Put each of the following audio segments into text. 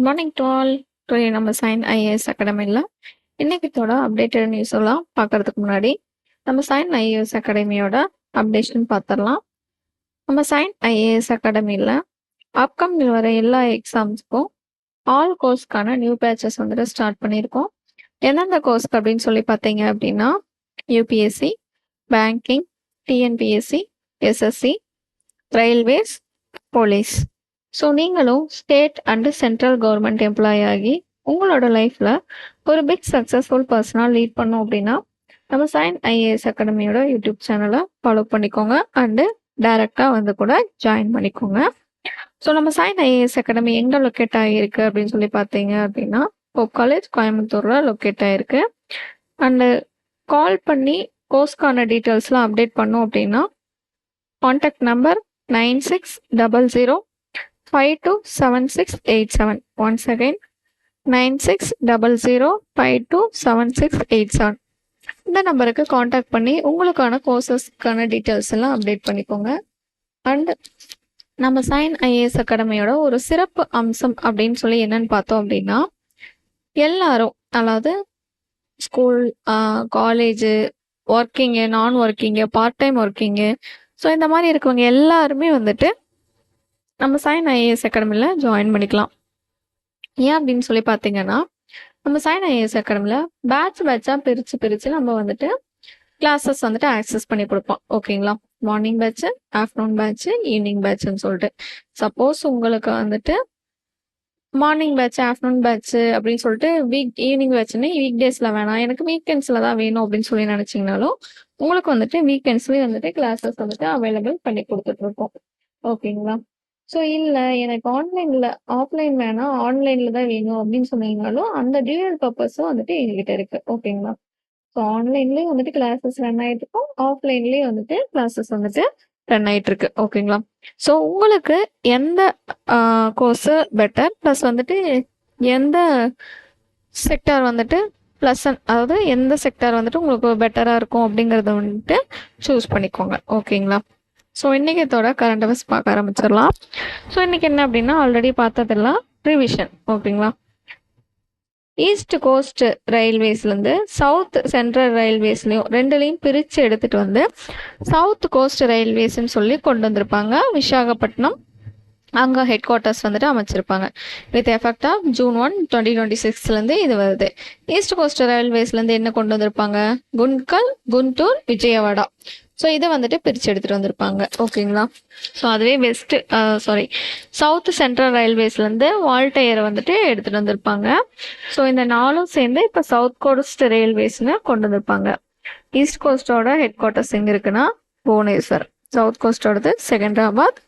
Morning to all. Today நம்ம sign IAS அகாடமியில் இன்னைக்குத்தோட updated news எல்லாம் பார்க்கறதுக்கு முன்னாடி நம்ம சைன் ஐஏஎஸ் அகாடமியோட அப்டேஷன் பார்த்துடலாம். நம்ம சைன் ஐஏஎஸ் அகாடமியில் அப்கமிங் வர எல்லா எக்ஸாம்ஸ்க்கும் ஆல் கோர்ஸ்க்கான நியூ பேட்சஸ் வந்துட்டு ஸ்டார்ட் பண்ணியிருக்கோம். எந்தெந்த கோர்ஸ்க்கு அப்படின்னு சொல்லி பார்த்தீங்க அப்படின்னா UPSC, banking, TNPSC, SSC, railways, police. So நீங்களும் state and central government employee ஆகி உங்களோட லைஃப்பில் ஒரு பிக் சக்ஸஸ்ஃபுல் பர்சனாக லீட் பண்ணோம் அப்படின்னா நம்ம சைன் ஐஏஎஸ் அகாடமியோட யூடியூப் சேனலை ஃபாலோ பண்ணிக்கோங்க அண்டு டைரெக்டாக வந்து கூட ஜாயின் பண்ணிக்கோங்க. ஸோ நம்ம சைன் ஐஏஎஸ் அகாடமி எங்கே லொக்கேட் ஆகியிருக்கு அப்படின்னு சொல்லி பார்த்தீங்க அப்படின்னா ஹோப் காலேஜ் கோயம்புத்தூரில் லொக்கேட் ஆகிருக்கு. அண்டு கால் பண்ணி கோர்ஸ்க்கான டீட்டெயில்ஸ்லாம் அப்டேட் பண்ணோம் அப்படின்னா கான்டாக்ட் நம்பர் 9600527687. Once again 9600527687. இந்த நம்பருக்கு காண்டாக்ட் பண்ணி உங்களுக்கான கோர்சஸ்க்கான டீட்டெயில்ஸ் எல்லாம் அப்டேட் பண்ணிக்கோங்க. அண்ட் நம்ம சைன் ஐஏஎஸ் அகாடமியோட ஒரு சிறப்பு அம்சம் அப்படின்னு சொல்லி என்னன்னு பார்த்தோம் அப்படின்னா எல்லாரும், அதாவது ஸ்கூல், காலேஜு, ஒர்க்கிங்கு, நான் working, part time working, so இந்த மாதிரி இருக்கவங்க எல்லாருமே வந்துட்டு நம்ம சைன் ஐஏஎஸ் அகாடமியில் ஜாயின் பண்ணிக்கலாம். ஏன் அப்படின்னு சொல்லி பார்த்தீங்கன்னா நம்ம சைன் ஐஏஎஸ் அகாடமியில் பேட்சாக பிரித்து நம்ம வந்துட்டு கிளாஸஸ் வந்துட்டு ஆக்சஸ் பண்ணி கொடுப்போம். ஓகேங்களா? Morning batch, afternoon batch, evening பேட்சுன்னு சொல்லிட்டு. சப்போஸ் உங்களுக்கு வந்துட்டு மார்னிங் பேட்ச், ஆஃப்டர்நூன் பேட்ச்சு அப்படின்னு சொல்லிட்டு ஈவினிங் பேட்சுன்னு வீக் டேஸில் வேணாம், எனக்கு வீக்கெண்ட்ஸில் தான் வேணும் அப்படின்னு சொல்லி நினச்சிங்கனாலும் உங்களுக்கு வந்துட்டு வீக்கெண்ட்ஸ்லேயே வந்துட்டு கிளாஸஸ் வந்துட்டு அவைலபிள் பண்ணி கொடுத்துட்ருக்கோம். ஓகேங்களா? ஸோ இல்லை எனக்கு ஆஃப்லைன் வேணாம், ஆன்லைனில் தான் வேணும் அப்படின்னு சொன்னீங்கனாலும் அந்த டியூயல் பர்பஸும் வந்துட்டு எங்ககிட்ட இருக்குது. ஓகேங்களா? ஸோ ஆன்லைன்லேயும் வந்துட்டு கிளாஸஸ் ரன் ஆகிட்டு இருக்கும், ஆஃப்லைன்லேயும் வந்துட்டு கிளாஸஸ் வந்துட்டு ரன் ஆகிட்டு இருக்கு. ஓகேங்களா? ஸோ உங்களுக்கு எந்த கோர்ஸு பெட்டர், ப்ளஸ் வந்துட்டு எந்த செக்டார் வந்துட்டு அதாவது எந்த செக்டார் வந்துட்டு உங்களுக்கு பெட்டராக இருக்கும் அப்படிங்கிறத வந்துட்டு சூஸ் பண்ணிக்கோங்க. ஓகேங்களா? ஸோ இன்றைக்கத்தோட கரண்ட் அஃபேர்ஸ் பார்க்க ஆரம்பிச்சிடலாம். ஸோ இன்றைக்கி என்ன அப்படின்னா ஆல்ரெடி பார்த்ததெல்லாம் ரிவிஷன். ஓகேங்களா? ஈஸ்ட் கோஸ்ட் ரயில்வேஸ்லேருந்து சவுத் சென்ட்ரல் ரயில்வேஸ்லையும் ரெண்டுலேயும் பிரித்து எடுத்துகிட்டு வந்து சவுத் கோஸ்ட் ரயில்வேஸ்ன்னு சொல்லி கொண்டு வந்திருப்பாங்க. விசாகப்பட்டினம் அங்கே ஹெட் குவார்ட்டர்ஸ் வந்துட்டு அமைச்சிருப்பாங்க. வித் எஃபெக்ட் ஆஃப் June 1, 2026 இது வருது. ஈஸ்ட் கோஸ்ட் ரயில்வேஸ்லேருந்து என்ன கொண்டு வந்திருப்பாங்க? குண்டூர், விஜயவாடா. ஸோ இதை வந்துட்டு பிரித்து எடுத்துகிட்டு வந்திருப்பாங்க. ஓகேங்களா? ஸோ அதுவே சவுத் சென்ட்ரல் ரயில்வேஸ்லேருந்து வால்டயரை வந்துட்டு எடுத்துகிட்டு வந்திருப்பாங்க. ஸோ இந்த நாலும் சேர்ந்து இப்போ சவுத் கோஸ்ட் ரயில்வேஸ்னு கொண்டு வந்திருப்பாங்க. ஈஸ்ட் கோஸ்டோட ஹெட் குவார்ட்டர்ஸ் எங்கே இருக்குன்னா புவனேஸ்வர். சவுத் கோஸ்டோடது செகண்டராபாத்.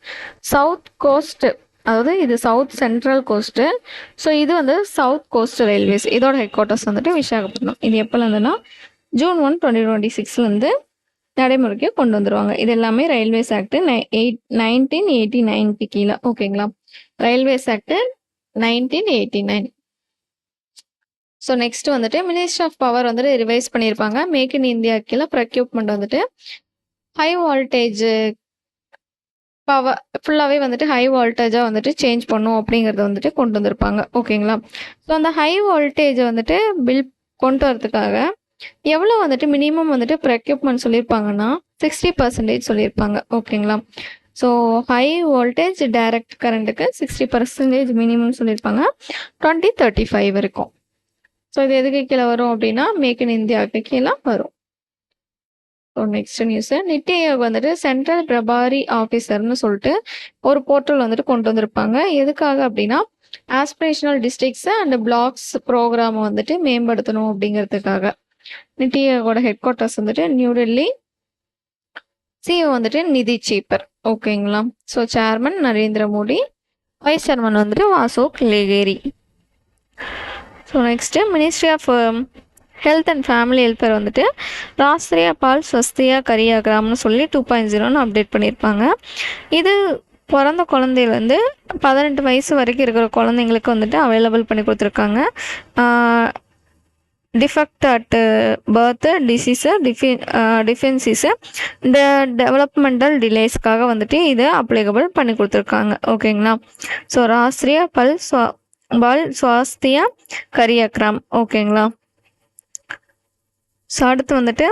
சவுத் கோஸ்ட், அதாவது இது சவுத் சென்ட்ரல் கோஸ்ட்டு. ஸோ இது வந்து சவுத் கோஸ்ட் ரயில்வேஸ். இதோட ஹெட் குவார்ட்டர்ஸ் வந்துட்டு விசாகப்பட்டினம். இது எப்போலேருந்துன்னா June 1, 2026 நடைமுறைக்கு கொண்டு வந்துருவாங்க. இது எல்லாமே ரயில்வேஸ் ஆக்ட் 1989 கீழே. ஓகேங்களா? Railways act 1989. ஸோ நெக்ஸ்ட் வந்துட்டு மினிஸ்ட்ரி ஆஃப் பவர் வந்துட்டு ரிவைஸ் பண்ணியிருப்பாங்க. மேக் இன் இந்தியா கீழே ப்ரொக்யூப்மெண்ட் வந்துட்டு ஹை வால்டேஜ் பவர் ஃபுல்லாகவே வந்துட்டு ஹை வால்டேஜாக வந்துட்டு சேஞ்ச் பண்ணும் அப்படிங்கிறத வந்துட்டு கொண்டு வந்திருப்பாங்க. ஓகேங்களா? ஸோ அந்த ஹை வால்டேஜை வந்துட்டு பில் கொண்டு வரதுக்காக எவ்வளோ வந்துட்டு மினிமம் வந்துட்டு ப்ரொக்யூப்மெண்ட் சொல்லியிருப்பாங்கன்னா 60% சொல்லியிருப்பாங்க. ஓகேங்களா? ஸோ ஹை வோல்டேஜ் டைரக்ட் கரண்ட்டுக்கு 60% மினிமம் சொல்லியிருப்பாங்க. 2035 இருக்கும். ஸோ இது எதுக்கு கீழே வரும் அப்படின்னா மேக் இன் இந்தியாவுக்கு கீழே வரும். So next news, NITI Aayog வந்துட்டு சென்ட்ரல் பிரபாரி ஆஃபீஸர்னு சொல்லிட்டு ஒரு போர்ட்டல் வந்துட்டு கொண்டு வந்திருப்பாங்க. எதுக்காக அப்படின்னா aspirational districts and blocks programme வந்துட்டு மேம்படுத்தணும் அப்படிங்கிறதுக்காக. நித்தி ஆயோகோட ஹெட் குவார்ட்டர்ஸ் வந்துட்டு நியூ டெல்லி. சிஓ வந்துட்டு நிதி சீப்பர். ஓகேங்களா? So chairman Narendra Modi, vice chairman வந்துட்டு வாசோக் லேகேரி. So next ministry of health and family welfare வந்துட்டு ராஷ்ட்ரிய பால் ஸ்வஸ்தியா கரியாகிராம்னு சொல்லி 2.0 அப்டேட் பண்ணியிருப்பாங்க. இது பிறந்த குழந்தையிலேருந்து 18 வயசு வரைக்கும் இருக்கிற குழந்தைங்களுக்கு வந்துட்டு அவைலபிள் பண்ணி கொடுத்துருக்காங்க. டிஃபெக்ட் அட் பர்த், டிசீஸு, டிஃபென்சிஸு, இந்த டெவலப்மெண்டல் டிலேஸ்க்காக வந்துட்டு இதை அப்ளிகபிள் பண்ணி கொடுத்துருக்காங்க. ஓகேங்களா? ஸோ ராஷ்ட்ரிய பல் பால் சுவாஸ்தியா கரியக்ரம். ஓகேங்களா. ஸோ அடுத்து வந்துட்டு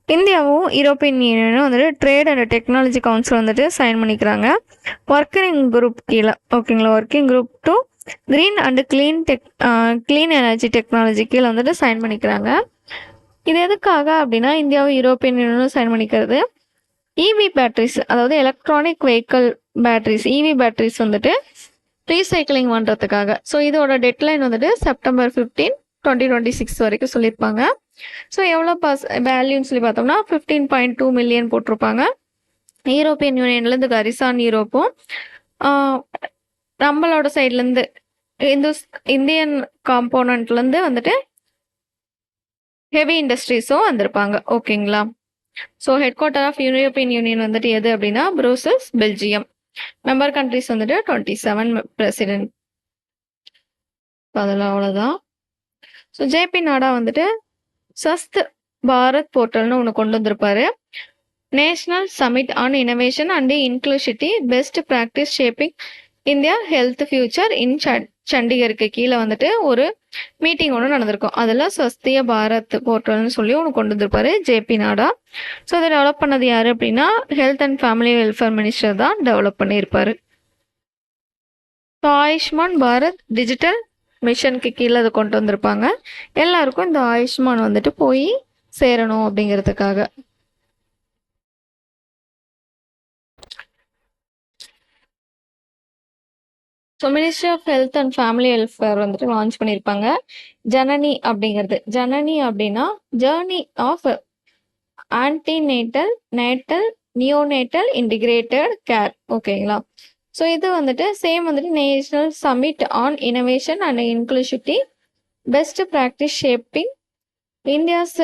இந்தியாவும் யூரோப்பியன் யூனியனும் வந்துட்டு ட்ரேட் அண்ட் டெக்னாலஜி கவுன்சில் வந்துட்டு சைன் பண்ணிக்கிறாங்க. ஒர்க்கிங் குரூப் கீழே. ஓகேங்களா. Working group to green and clean energy technology கீழே வந்துட்டு சைன் பண்ணிக்கிறாங்க. இது எதுக்காக அப்படின்னா இந்தியாவும் யூரோப்பியன் யூனியனும் சைன் பண்ணிக்கிறது இவி பேட்டரிஸ், அதாவது எலக்ட்ரானிக் வெஹிக்கிள் பேட்டரிஸ், இவி பேட்டரிஸ் வந்துட்டு ரீசைக்கிளிங் பண்ணுறதுக்காக. ஸோ இதோட டெட்லைன் வந்துட்டு செப்டம்பர் 15, 2026 வரைக்கும் சொல்லியிருப்பாங்க. ஸோ எவ்வளோ வேல்யூன்னு சொல்லி பார்த்தோம்னா 15.2 மில்லியன் போட்டிருப்பாங்க. யூரோப்பியன் யூனியன்லேருந்து கரிசான் யூரோப்பும் நம்மளோட சைட்லேருந்து இந்தியன் காம்போனண்ட்லேருந்து வந்துட்டு ஹெவி இண்டஸ்ட்ரீஸும் வந்திருப்பாங்க. ஓகேங்களா. So headquarter of European union வந்துட்டு எது அப்படின்னா ப்ரூசல்ஸ், பெல்ஜியம். மெம்பர் கண்ட்ரிஸ் வந்துட்டு 27 பிரசிடென்ட். அதில் அவ்வளோதான். ஸோ ஜேபி நாடா வந்துட்டு ஸ்வஸ்த் பாரத் போர்ட்டல்னு ஒன்று கொண்டு வந்திருப்பாரு. National summit on innovation and inclusivity best practice shaping India health future in சண்டிகருக்கு கீழே வந்துட்டு ஒரு மீட்டிங் ஒன்று நடந்திருக்கும். அதில் ஸ்வஸ்திய பாரத் போர்ட்டல்னு சொல்லி ஒன்று கொண்டு வந்திருப்பாரு ஜேபி நாடா. ஸோ அதை டெவலப் பண்ணது யார் அப்படின்னா health and family welfare minister தான் டெவலப் பண்ணியிருப்பாரு. ஸோ ஆயுஷ்மான் பாரத் டிஜிட்டல் மிஷனுக்கு கீழே அதை கொண்டு வந்திருப்பாங்க. எல்லாருக்கும் இந்த ஆயுஷ்மான் வந்துட்டு போய் சேரணும் அப்படிங்கிறதுக்காக. So ministry of health and family welfare வந்துட்டு லான்ச் பண்ணியிருப்பாங்க ஜனனி அப்படிங்கிறது. ஜனனி அப்படின்னா journey of antenatal natal neonatal integrated care. ஓகேங்களா. ஸோ இது வந்துட்டு சேம் வந்துட்டு national summit on innovation and inclusivity best practice shaping India's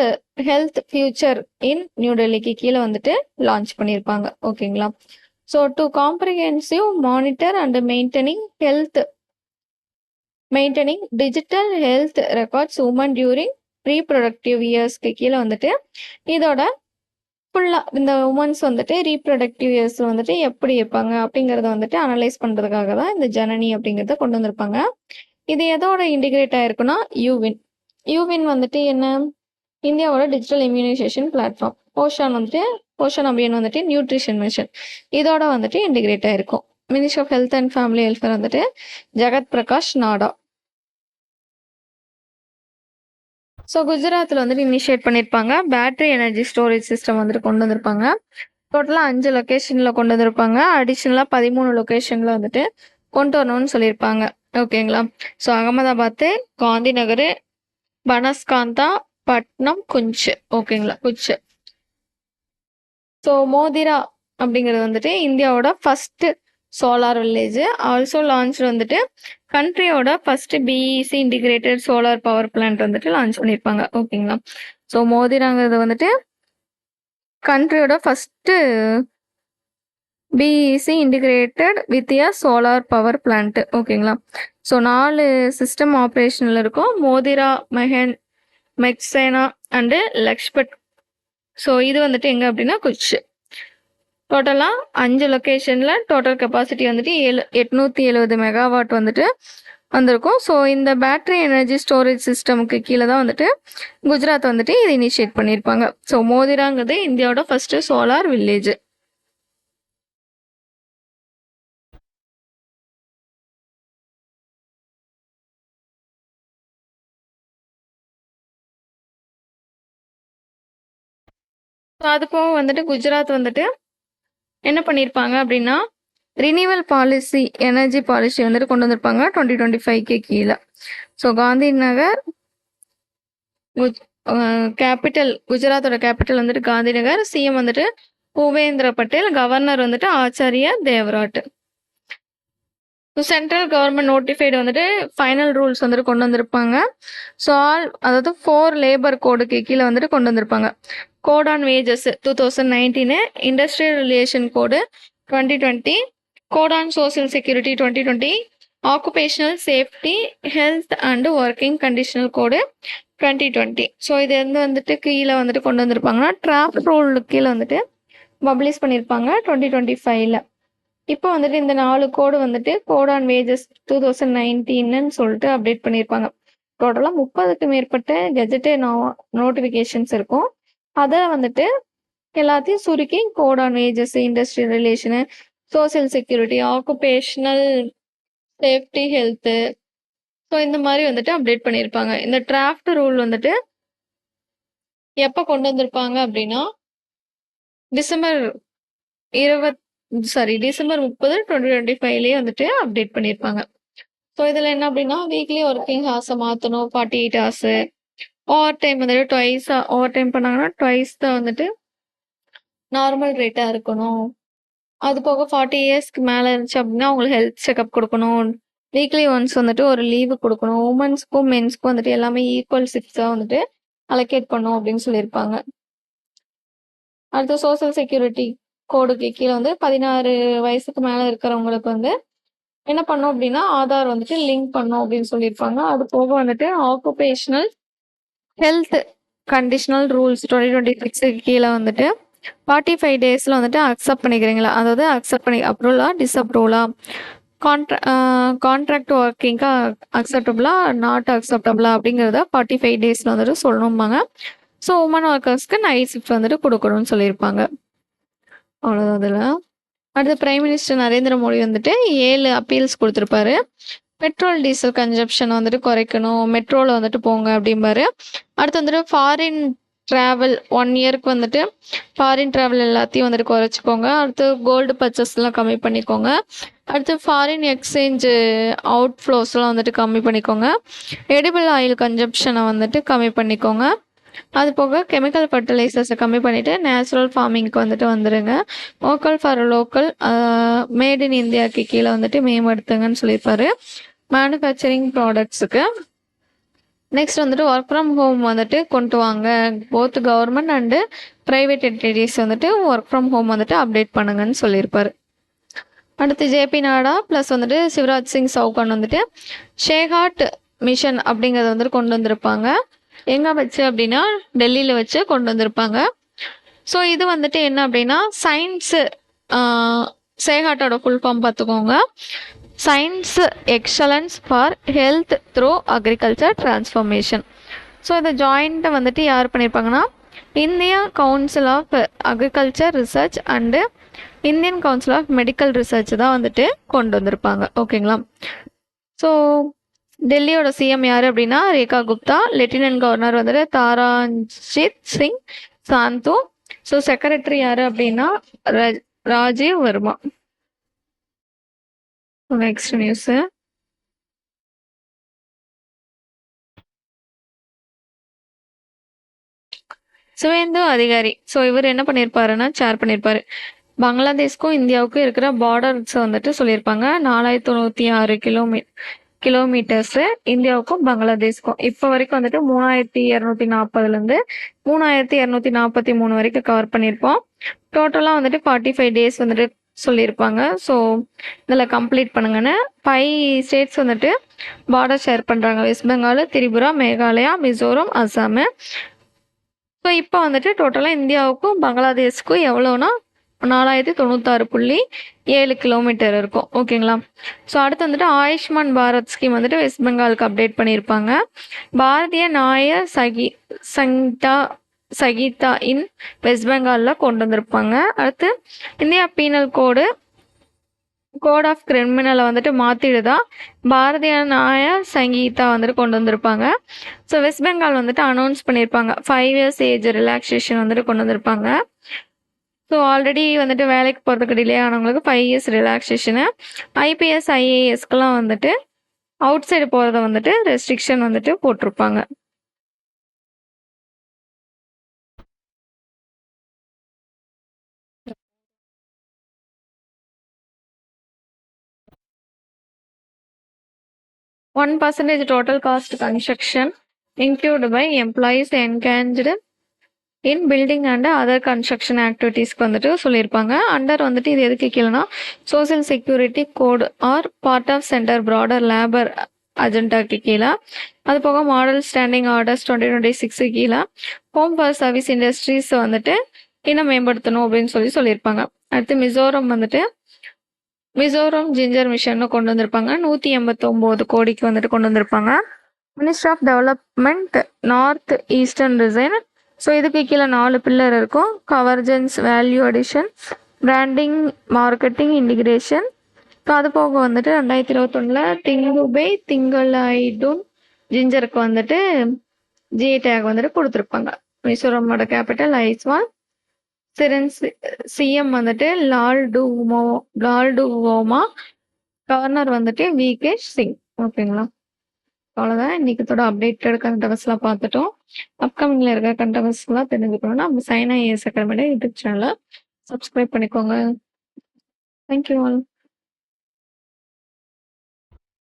health future in new டெல்லிக்கு கீழே வந்துட்டு லான்ச் பண்ணியிருப்பாங்க. ஓகேங்களா. So to comprehensive monitor and maintaining digital health records woman during reproductive இயர்ஸ்க்கு கீழே வந்துட்டு இதோட ஃபுல்லாக இந்த உமன்ஸ் வந்துட்டு ரீப்ரொடக்டிவ் இயர்ஸ் வந்துட்டு எப்படி இருப்பாங்க அப்படிங்கிறத வந்துட்டு அனலைஸ் பண்ணுறதுக்காக தான் இந்த ஜனனி அப்படிங்கிறத கொண்டு வந்திருப்பாங்க. இது எதோட இன்டிகிரேட் ஆயிருக்குன்னா யூவின் வந்துட்டு என்ன இந்தியாவோட digital immunization platform. Poshan Abhiyan வந்துட்டு நியூட்ரிஷன் மிஷன் இதோட வந்துட்டு இன்டிகிரேட் ஆயிருக்கும். Ministry of health and family welfare வந்துட்டு ஜெகத் பிரகாஷ் நாடா. ஸோ குஜராத்தில் வந்துட்டு இனிஷியேட் பண்ணியிருப்பாங்க பேட்டரி எனர்ஜி ஸ்டோரேஜ் சிஸ்டம் வந்துட்டு கொண்டு வந்திருப்பாங்க. டோட்டலாக 5 லொக்கேஷனில் கொண்டு வந்திருப்பாங்க. அடிஷ்னலாக 13 லொக்கேஷனில் வந்துட்டு கொண்டு வரணும்னு சொல்லியிருப்பாங்க. ஓகேங்களா. ஸோ அகமதாபாத்து, காந்தி நகர், பனஸ்காந்தா, பட்னம், குஞ்ச். ஓகேங்களா. குச். ஸோ மோதிரா அப்படிங்கிறது வந்துட்டு இந்தியாவோட first solar village. Also launch வந்துட்டு கண்ட்ரியோட first BEC integrated solar power plant வந்துட்டு லான்ச் பண்ணியிருப்பாங்க. ஓகேங்களா. ஸோ மோதிராங்கிறது வந்துட்டு கண்ட்ரியோட first BEC integrated with a solar power plant. ஓகேங்களா. ஸோ 4 சிஸ்டம் ஆப்ரேஷனில் இருக்கும். மோதிரா, மெக்சேனா அண்டு லக்ஷ்பட். ஸோ இது வந்துட்டு எங்கே அப்படின்னா குச். டோட்டலாக 5 லொக்கேஷனில் டோட்டல் கெப்பாசிட்டி வந்துட்டு 870 மெகாவாட் வந்துட்டு வந்திருக்கும். ஸோ இந்த பேட்டரி எனர்ஜி ஸ்டோரேஜ் சிஸ்டமுக்கு கீழே தான் வந்துட்டு குஜராத் வந்துட்டு இதை இனிஷியேட் பண்ணியிருப்பாங்க. ஸோ மோதிராங்கிறது இந்தியாவோட ஃபர்ஸ்ட் சோலார் வில்லேஜ். ஸோ அது போக வந்துட்டு குஜராத் வந்துட்டு என்ன பண்ணியிருப்பாங்க அப்படின்னா ரினியூவல் பாலிசி, எனர்ஜி பாலிசி வந்துட்டு கொண்டு வந்திருப்பாங்க 2025க்கு கீழே. So Gandhi Nagar capital, குஜராத்தோட capital வந்துட்டு காந்தி நகர். சிஎம் வந்துட்டு பூபேந்திர பட்டேல், கவர்னர் வந்துட்டு ஆச்சாரியா தேவராட். சென்ட்ரல் கவர்மெண்ட் நோட்டிஃபைடு வந்துட்டு ஃபைனல் ரூல்ஸ் வந்துட்டு கொண்டு வந்திருப்பாங்க. ஸோ அதாவது 4 லேபர் கோடுக்கு கீழே வந்துட்டு கொண்டு வந்திருப்பாங்க. Code on wages 2019, industrial relation code 2020, code on social security 2020, occupational safety health and working conditional code 2020. So இது வந்துட்டு கீழே வந்துட்டு கொண்டு வந்திருப்பாங்கன்னா டிராஃப்ட் ரூல் கீழே வந்துட்டு பப்ளிஷ் பண்ணியிருப்பாங்க 2025ல். இப்போ வந்துட்டு இந்த 4 கோடு வந்துட்டு கோட் ஆன் வேஜஸ் 2019ன்னு சொல்லிட்டு அப்டேட் பண்ணியிருப்பாங்க. டோட்டலா 30க்கு மேற்பட்ட கெஜெட்டட் நோட்டிஃபிகேஷன்ஸ் இருக்கும். அத வந்துட்டு எல்லாத்தையும் சுருக்கி code on wages, industrial relation, social security, occupational safety, health, so இந்த மாதிரி வந்துட்டு அப்டேட் பண்ணியிருப்பாங்க. இந்த டிராஃப்ட் ரூல் வந்துட்டு எப்போ கொண்டு வந்திருப்பாங்க அப்படின்னா டிசம்பர் 30 2025லயே வந்துட்டு அப்டேட் பண்ணியிருப்பாங்க. ஸோ இதில் என்ன அப்படின்னா வீக்லி ஒர்க்கிங் ஹார்ஸை மாற்றணும், 48 ஹார்ஸு. ஓவர் டைம் வந்துட்டு ஓவர் டைம் பண்ணாங்கன்னா ட்வைஸ் தான் வந்துட்டு நார்மல் ரேட்டாக இருக்கணும். அது போக 40 இயர்ஸ்க்கு மேலே இருந்துச்சு அப்படின்னா அவங்களுக்கு ஹெல்த் செக்அப் கொடுக்கணும். வீக்லி ஒன்ஸ் வந்துட்டு ஒரு லீவு கொடுக்கணும். உமன்ஸ்க்கும் மென்ஸ்க்கும் வந்துட்டு எல்லாமே ஈக்குவல் ஷிஃப்ட்ஸாக வந்துட்டு அலோகேட் பண்ணும் அப்படின்னு சொல்லியிருப்பாங்க. அடுத்து சோசியல் செக்யூரிட்டி கோடுக்கு கீழே வந்து 16 வயசுக்கு மேலே இருக்கிறவங்களுக்கு வந்து என்ன பண்ணும் அப்படின்னா ஆதார் வந்துட்டு லிங்க் பண்ணும் அப்படின்னு சொல்லியிருப்பாங்க. அது போக வந்துட்டு ஆக்குபேஷனல் ஹெல்த் கண்டிஷனல் ரூல்ஸ் 2026க்கு கீழே வந்துட்டு 45 டேஸில் வந்துட்டு அக்செப்ட் பண்ணிக்கிறீங்களா, அதாவது அக்செப்ட் பண்ணி அப்ரூவலா டிஸ்அப்ரூவலா, கான்ட்ராக்ட் ஒர்க்கிங்காக அக்செப்டபுளா நாட் அக்செப்டபுளா அப்படிங்கிறத 45 டேஸில் வந்துட்டு சொல்லணும்பாங்க. ஸோ உமன் ஒர்க்கர்ஸ்க்கு நைட் ஷிஃப்ட் வந்துட்டு கொடுக்கணும்னு சொல்லியிருப்பாங்க. அவ்வளோதான் அதில். அடுத்து பிரைம் மினிஸ்டர் நரேந்திர மோடி வந்துட்டு 7 அப்பீல்ஸ் கொடுத்துருப்பாரு. பெட்ரோல் டீசல் கன்சப்ஷன் வந்துட்டு குறைக்கணும், மெட்ரோவில் வந்துட்டு போங்க அப்படிம்பாரு. அடுத்து வந்துட்டு ஃபாரின் ட்ராவல் 1 இயருக்கு வந்துட்டு ஃபாரின் ட்ராவல் எல்லாத்தையும் வந்துட்டு குறைச்சிக்கோங்க. அடுத்து கோல்டு பர்ச்சேஸ்லாம் கம்மி பண்ணிக்கோங்க. அடுத்து ஃபாரின் எக்ஸ்சேஞ்சு அவுட் ஃப்ளோஸ்லாம் வந்துட்டு கம்மி பண்ணிக்கோங்க. எடிபிள் ஆயில் கன்சப்ஷனை வந்துட்டு கம்மி பண்ணிக்கோங்க. அது போக கெமிக்கல் ஃபர்டிலைசர்ஸை கம்மி பண்ணிவிட்டு நேச்சுரல் ஃபார்மிங்க்கு வந்துட்டு வந்துடுங்க. Local for local, made in இந்தியாவுக்கு கீழே வந்துட்டு மேம்படுத்துங்கன்னு சொல்லியிருப்பாரு மேனுஃபேக்சரிங் ப்ராடக்ட்ஸுக்கு. நெக்ஸ்ட் வந்துட்டு ஒர்க் ஃப்ரம் ஹோம் வந்துட்டு கொண்டு வாங்க. Both government and private entities வந்துட்டு ஒர்க் ஃப்ரம் ஹோம் வந்துட்டு அப்டேட் பண்ணுங்கன்னு சொல்லியிருப்பாரு. அடுத்து ஜேபி நாடா ப்ளஸ் வந்துட்டு சிவராஜ் சிங் சவுகான் வந்துட்டு ஷேகாட் மிஷன் அப்படிங்கிறத வந்துட்டு கொண்டு வந்திருப்பாங்க. எங்கே வச்சு அப்படின்னா டெல்லியில் வச்சு கொண்டு வந்திருப்பாங்க. ஸோ இது வந்துட்டு என்ன அப்படின்னா சயின்ஸு, சேகாட்டோட ஃபுல் ஃபார்ம் பார்த்துக்கோங்க. Science excellence for health through agriculture transformation. So இதை ஜாயிண்ட்டை வந்துட்டு யார் பண்ணியிருப்பாங்கன்னா India council of agriculture research and Indian council of medical research தான் வந்துட்டு கொண்டு வந்திருப்பாங்க. ஓகேங்களா. ஸோ டெல்லியோட சிஎம் யார் அப்படின்னா ரேகா குப்தா. லெப்டினன்ட் கவர்னர் வந்துட்டு தாராஞ்சித் சிங் சாந்து. ஸோ செக்ரட்டரி யார் அப்படின்னா ராஜீவ் வர்மா. நெக்ஸ்ட் நியூஸு சுவேந்து அதிகாரி. ஸோ இவர் என்ன பண்ணியிருப்பாருன்னா ஷேர் பண்ணியிருப்பாரு. பங்களாதேஷ்க்கும் இந்தியாவுக்கும் இருக்கிற பார்டர்ஸ் வந்துட்டு சொல்லியிருப்பாங்க. 4096 கிலோமீட்டர்ஸு இந்தியாவுக்கும் பங்களாதேஷ்க்கும். இப்போ வரைக்கும் வந்துட்டு 3240லேருந்து 3243 வரைக்கும் கவர் பண்ணியிருப்போம். டோட்டலாக வந்துட்டு 45 டேஸ் வந்துட்டு சொல்லியிருப்பாங்க. ஸோ இதில் கம்ப்ளீட் பண்ணுங்கன்னு 5 ஸ்டேட்ஸ் வந்துட்டு பார்டர் ஷேர் பண்ணுறாங்க. வெஸ்ட் பெங்கால், திரிபுரா, மேகாலயா, மிசோரம், அசாமு. ஸோ இப்போ வந்துட்டு டோட்டலாக இந்தியாவுக்கும் பங்களாதேஷ்க்கும் எவ்வளோனா 4096.7 கிலோமீட்டர் இருக்கும். ஓகேங்களா. ஸோ அடுத்து வந்துட்டு ஆயுஷ்மான் பாரத் ஸ்கீம் வந்துட்டு வெஸ்ட் பெங்காலுக்கு அப்டேட் பண்ணியிருப்பாங்க. பாரதிய நாய சகிதா இன் வெஸ்ட் பெங்காலில் கொண்டு வந்திருப்பாங்க. அடுத்து இந்தியா பீனல் கோட் ஆஃப் கிரிமினலை வந்துட்டு மாற்றிடுதா பாரதிய நாய சங்கீதா வந்துட்டு கொண்டு வந்திருப்பாங்க. ஸோ வெஸ்ட் பெங்கால் வந்துட்டு அனௌன்ஸ் பண்ணியிருப்பாங்க 5 years ஏஜ் ரிலாக்ஸேஷன் வந்துட்டு கொண்டு வந்திருப்பாங்க. ஸோ ஆல்ரெடி வந்துட்டு வேலைக்கு போகிறதுக்கு டிலே ஆனவங்களுக்கு 5 years ரிலாக்ஸேஷனு. ஐபிஎஸ் ஐஏஎஸ்க்கெலாம் வந்துட்டு அவுட் சைடு போகிறத வந்துட்டு ரெஸ்ட்ரிக்ஷன் வந்துட்டு போட்டிருப்பாங்க. One percentage total cost construction included by employees engaged in building and other construction activities வந்துட்டு சொல்லியிருப்பாங்க. அண்டர் வந்துட்டு இது எதுக்கு கீழேனா social security code are part of centre broader labour அஜெண்டாக்கு கீழே. அது போக மாடல் ஸ்டாண்டிங் ஆர்டர்ஸ் 2026 கீழே ஹோம் ஃபார் சர்வீஸ் இண்டஸ்ட்ரீஸ் வந்துட்டு இன்னும் மேம்படுத்தணும் அப்படின்னு சொல்லியிருப்பாங்க. அடுத்து மிசோரம் வந்துட்டு மிசோரம் ஜிஞ்சர் மிஷன்னு கொண்டு வந்திருப்பாங்க. 189 கோடிக்கு வந்துட்டு கொண்டு வந்திருப்பாங்க. Ministry of development north eastern region. So இதுக்கு கீழே 4 பில்லர் இருக்கும். Convergence, value addition, branding, marketing, integration. So அது போக வந்துட்டு 2021 திங்குபே, திங்களைடுன் ஜிஞ்சருக்கு வந்துட்டு ஜிஐ டேக் வந்துட்டு கொடுத்துருப்பாங்க. மிசோரமோட கேபிட்டல் ஐஸ்வால். சிஎம் வந்துட்டு லால்டுவோமா. கவர்னர் வந்துட்டு விகே சிங். ஓகேங்களா? அவ்வளோதான் இன்னைக்கு அப்டேட்டட் கண்டவர்ஸ்லாம் பார்த்துட்டோம். அப்கமிங்ல இருக்க கண்டவர்ஸ்லாம் தெரிஞ்சுக்கணும்னா நம்ம சைன் ஐஏஎஸ் அகாடமியோட யூடியூப் சேனலை சப்ஸ்கிரைப் பண்ணிக்கோங்க. Thank you all.